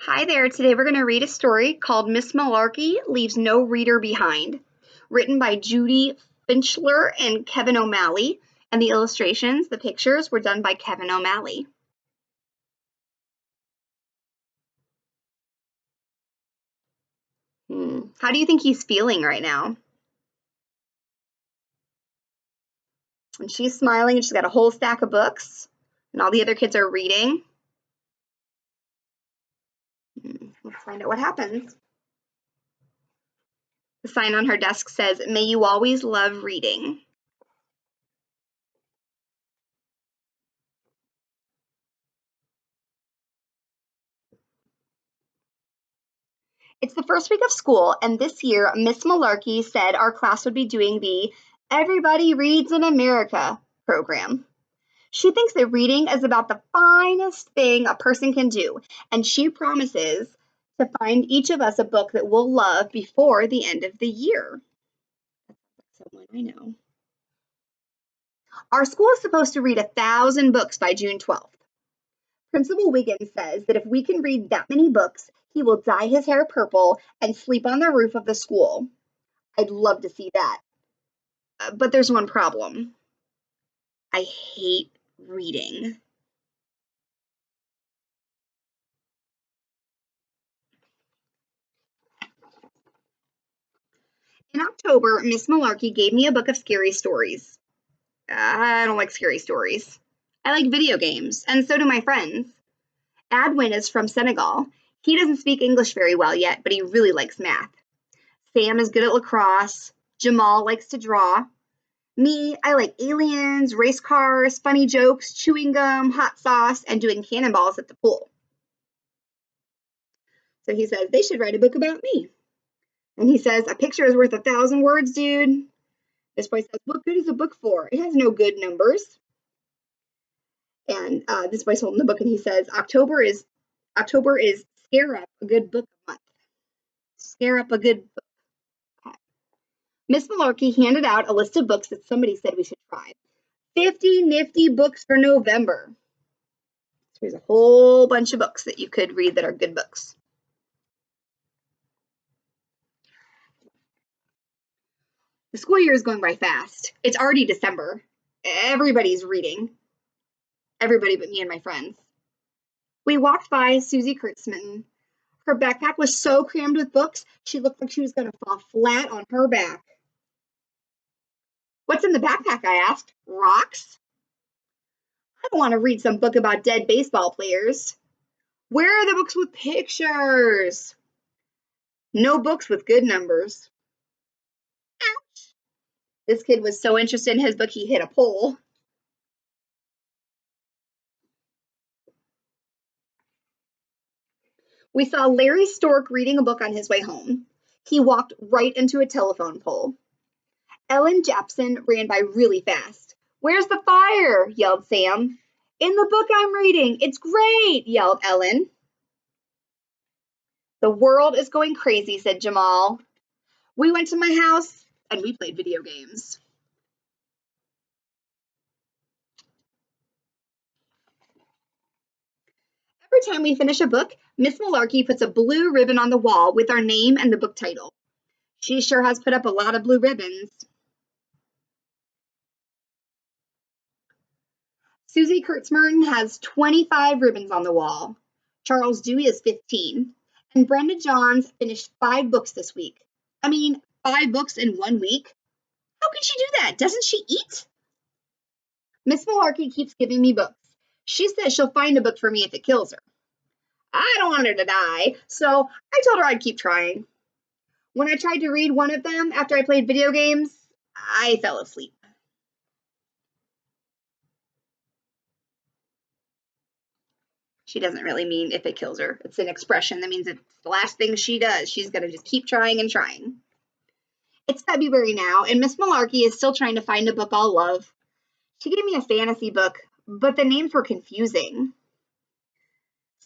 Hi there. Today we're going to read a story called Miss Malarkey Leaves No Reader Behind, written by Judy Finchler and Kevin O'Malley. And the illustrations, the pictures, were done by Kevin O'Malley. How do you think he's feeling right now? And she's smiling and she's got a whole stack of books, and all the other kids are reading. Let's find out what happens. The sign on her desk says, "May you always love reading." It's the first week of school, and this year Miss Malarkey said our class would be doing the Everybody Reads in America program. She thinks that reading is about the finest thing a person can do, and she promises to find each of us a book that we'll love before the end of the year. That's someone I know. Our school is supposed to read 1,000 books by June 12th. Principal Wiggins says that if we can read that many books, he will dye his hair purple and sleep on the roof of the school. I'd love to see that. But there's one problem. I hate reading. In October, Miss Malarkey gave me a book of scary stories. I don't like scary stories. I like video games, and so do my friends. Adwin is from Senegal. He doesn't speak English very well yet, but he really likes math. Sam is good at lacrosse. Jamal likes to draw. Me, I like aliens, race cars, funny jokes, chewing gum, hot sauce, and doing cannonballs at the pool. So he says, they should write a book about me. And he says, a picture is worth 1,000 words, dude. This boy says, what good is a book for? It has no good numbers. And this boy's holding the book and he says, October is scare up a good book month. Scare up a good book. Okay. Miss Malarkey handed out a list of books that somebody said we should try. 50 nifty books for November. So here's a whole bunch of books that you could read that are good books. The school year is going by fast. It's already December. Everybody's reading. Everybody but me and my friends. We walked by Susie Kurtzmitten. Her backpack was so crammed with books, she looked like she was going to fall flat on her back. What's in the backpack? I asked. Rocks? I want to read some book about dead baseball players. Where are the books with pictures? No books with good numbers. Ouch! This kid was so interested in his book he hit a pole. We saw Larry Stork reading a book on his way home. He walked right into a telephone pole. Ellen Japson ran by really fast. Where's the fire? Yelled Sam. In the book I'm reading. It's great, yelled Ellen. The world is going crazy, said Jamal. We went to my house and we played video games. Every time we finish a book, Miss Malarkey puts a blue ribbon on the wall with our name and the book title. She sure has put up a lot of blue ribbons. Susie Kurtzmern has 25 ribbons on the wall. Charles Dewey is 15. And Brenda Johns finished 5 books this week. 5 books in 1 week? How can she do that? Doesn't she eat? Miss Malarkey keeps giving me books. She says she'll find a book for me if it kills her. I don't want her to die, so I told her I'd keep trying. When I tried to read one of them after I played video games, I fell asleep. She doesn't really mean if it kills her. It's an expression that means it's the last thing she does. She's going to just keep trying and trying. It's February now, and Miss Malarkey is still trying to find a book I'll love. She gave me a fantasy book, but the names were confusing.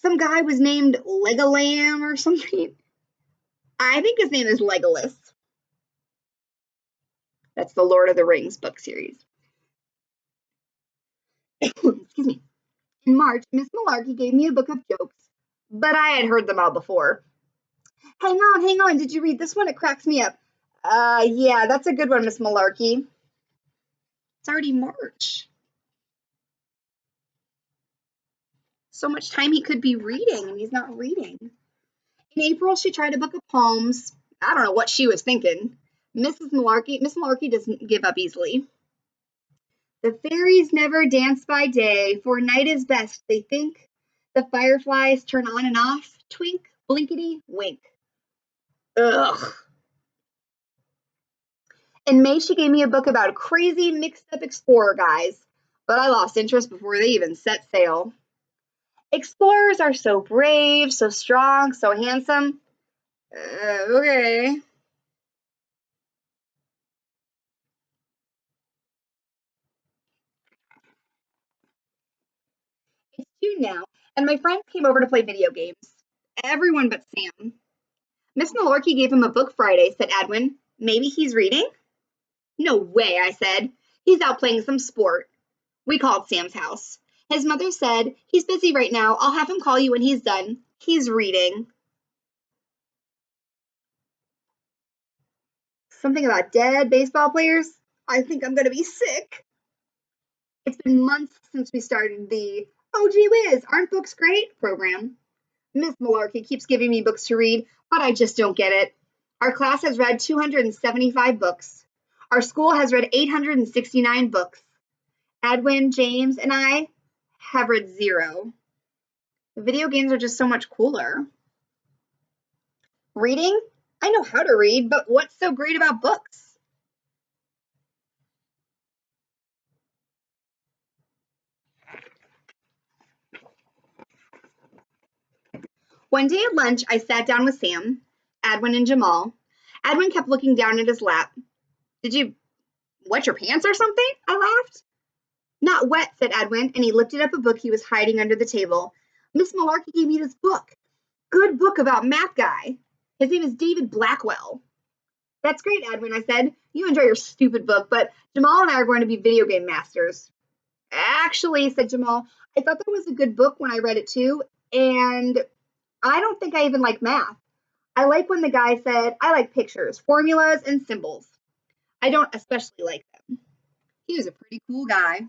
Some guy was named Legolam or something. I think his name is Legolas. That's the Lord of the Rings book series. Excuse me. In March, Miss Malarkey gave me a book of jokes, but I had heard them all before. Hang on. Did you read this one? It cracks me up. Yeah, that's a good one, Miss Malarkey. It's already March. So much time he could be reading, and he's not reading. In April, she tried a book of poems. I don't know what she was thinking. Miss Malarkey doesn't give up easily. The fairies never dance by day, for night is best, they think. The fireflies turn on and off, twink, blinkety, wink. Ugh. In May, she gave me a book about crazy, mixed up explorer guys, but I lost interest before they even set sail. Explorers are so brave, so strong, so handsome. Okay. It's June now, and my friends came over to play video games. Everyone but Sam. Miss Malarkey gave him a book Friday, said Edwin. Maybe he's reading? No way, I said. He's out playing some sport. We called Sam's house. His mother said, he's busy right now. I'll have him call you when he's done. He's reading. Something about dead baseball players? I think I'm going to be sick. It's been months since we started the Oh Gee Whiz, aren't books great program. Miss Malarkey keeps giving me books to read, but I just don't get it. Our class has read 275 books. Our school has read 869 books. Edwin, James, and I have read 0. The video games are just so much cooler. Reading? I know how to read, but what's so great about books? One day at lunch, I sat down with Sam, Edwin, and Jamal. Edwin kept looking down at his lap. Did you wet your pants or something? I laughed. Not wet, said Edwin, and he lifted up a book he was hiding under the table. Miss Malarkey gave me this book. Good book about math guy. His name is David Blackwell. That's great, Edwin, I said. You enjoy your stupid book, but Jamal and I are going to be video game masters. Actually, said Jamal, I thought that was a good book when I read it too, and I don't think I even like math. I like when the guy said, I like pictures, formulas, and symbols. I don't especially like them. He was a pretty cool guy.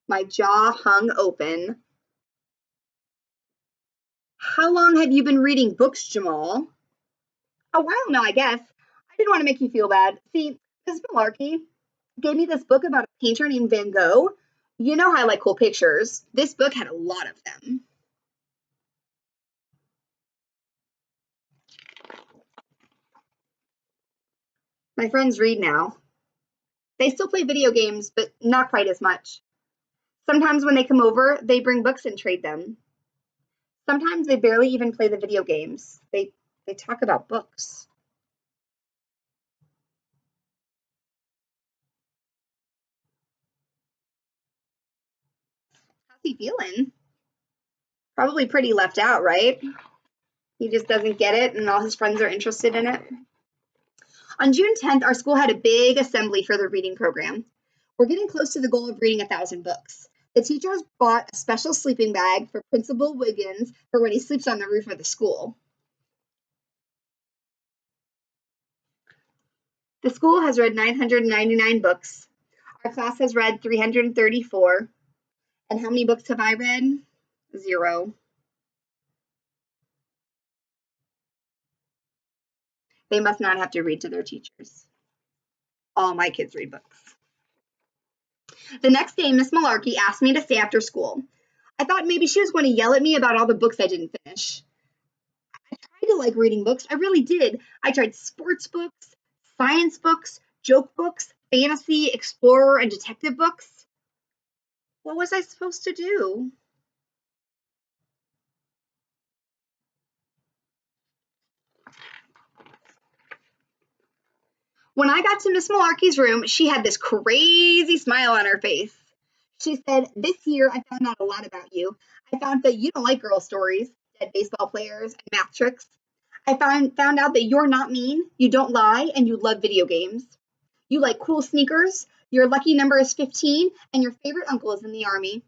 My jaw hung open. How long have you been reading books, Jamal? A while now, I guess. I didn't want to make you feel bad. See, Miss Malarkey gave me this book about a painter named Van Gogh. You know how I like cool pictures. This book had a lot of them. My friends read now. They still play video games, but not quite as much. Sometimes when they come over, they bring books and trade them. Sometimes they barely even play the video games. They talk about books. How's he feeling? Probably pretty left out, right? He just doesn't get it, and all his friends are interested in it. On June 10th, our school had a big assembly for the reading program. We're getting close to the goal of reading 1,000 books. The teachers bought a special sleeping bag for Principal Wiggins for when he sleeps on the roof of the school. The school has read 999 books. Our class has read 334. And how many books have I read? 0. They must not have to read to their teachers. All my kids read books. The next day, Miss Malarkey asked me to stay after school. I thought maybe she was going to yell at me about all the books I didn't finish. I tried to like reading books. I really did. I tried sports books, science books, joke books, fantasy, explorer, and detective books. What was I supposed to do? When I got to Miss Malarkey's room, she had this crazy smile on her face. She said, this year I found out a lot about you. I found that you don't like girl stories, dead baseball players, and math tricks. I found out that you're not mean, you don't lie, and you love video games. You like cool sneakers, your lucky number is 15, and your favorite uncle is in the army.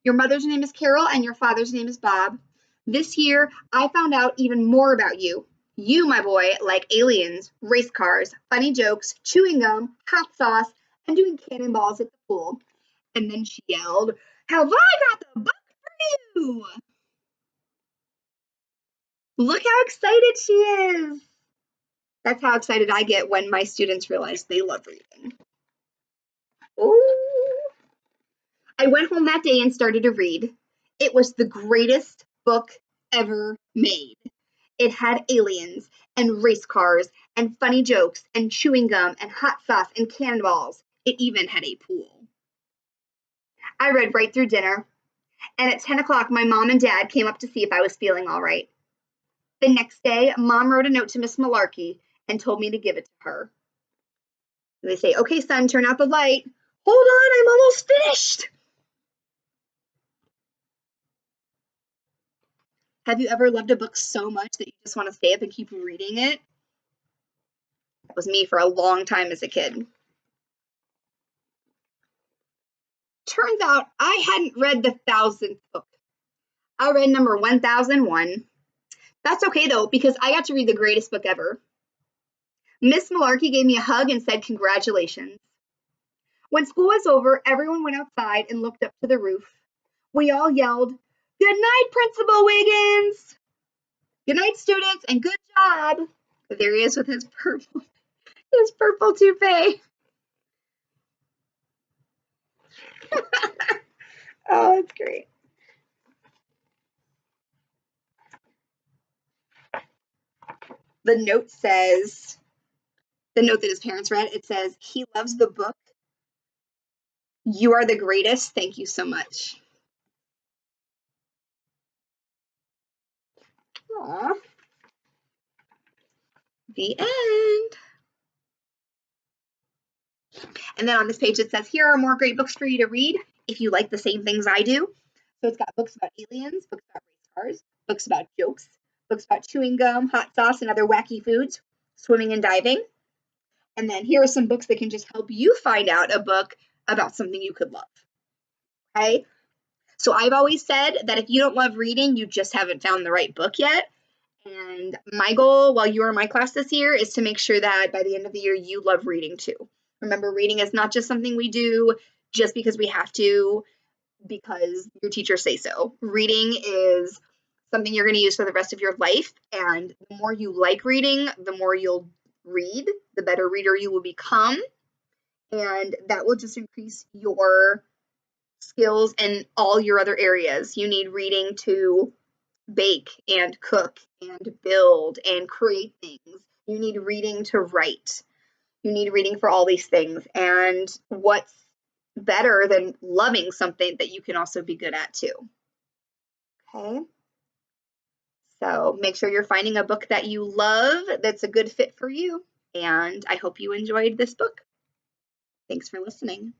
Your mother's name is Carol, and your father's name is Bob. This year, I found out even more about you. You, my boy, like aliens, race cars, funny jokes, chewing gum, hot sauce, and doing cannonballs at the pool. And then she yelled, "Have I got the book for you?" Look how excited she is. That's how excited I get when my students realize they love reading. Ooh. I went home that day and started to read. It was the greatest book ever made. It had aliens and race cars and funny jokes and chewing gum and hot sauce and cannonballs. It even had a pool. I read right through dinner, and at 10 o'clock, my mom and dad came up to see if I was feeling all right. The next day, Mom wrote a note to Miss Malarkey and told me to give it to her. They say, "Okay, son, turn out the light." Hold on, I'm almost finished. Have you ever loved a book so much that you just want to stay up and keep reading it? That was me for a long time as a kid. Turns out I hadn't read the 1000th book. I read number 1001. That's okay though, because I got to read the greatest book ever. Miss Malarkey gave me a hug and said congratulations. When school was over, everyone went outside and looked up to the roof. We all yelled, "Good night, Principal Wiggins!" "Good night, students, and good job." There he is with his purple toupee. Oh, that's great. The note says, the note that his parents read, it says, "He loves the book. You are the greatest. Thank you so much." Aww. The end. And then on this page it says, "Here are more great books for you to read if you like the same things I do." So it's got books about aliens, books about race cars, books about jokes, books about chewing gum, hot sauce, and other wacky foods, swimming and diving. And then here are some books that can just help you find out a book about something you could love. Okay? So I've always said that if you don't love reading, you just haven't found the right book yet. And my goal while you are in my class this year is to make sure that by the end of the year, you love reading too. Remember, reading is not just something we do just because we have to, because your teachers say so. Reading is something you're going to use for the rest of your life. And the more you like reading, the more you'll read, the better reader you will become. And that will just increase your skills in all your other areas. You need reading to bake and cook and build and create things. You need reading to write. You need reading for all these things. And what's better than loving something that you can also be good at too? Okay. So make sure you're finding a book that you love that's a good fit for you. And I hope you enjoyed this book. Thanks for listening.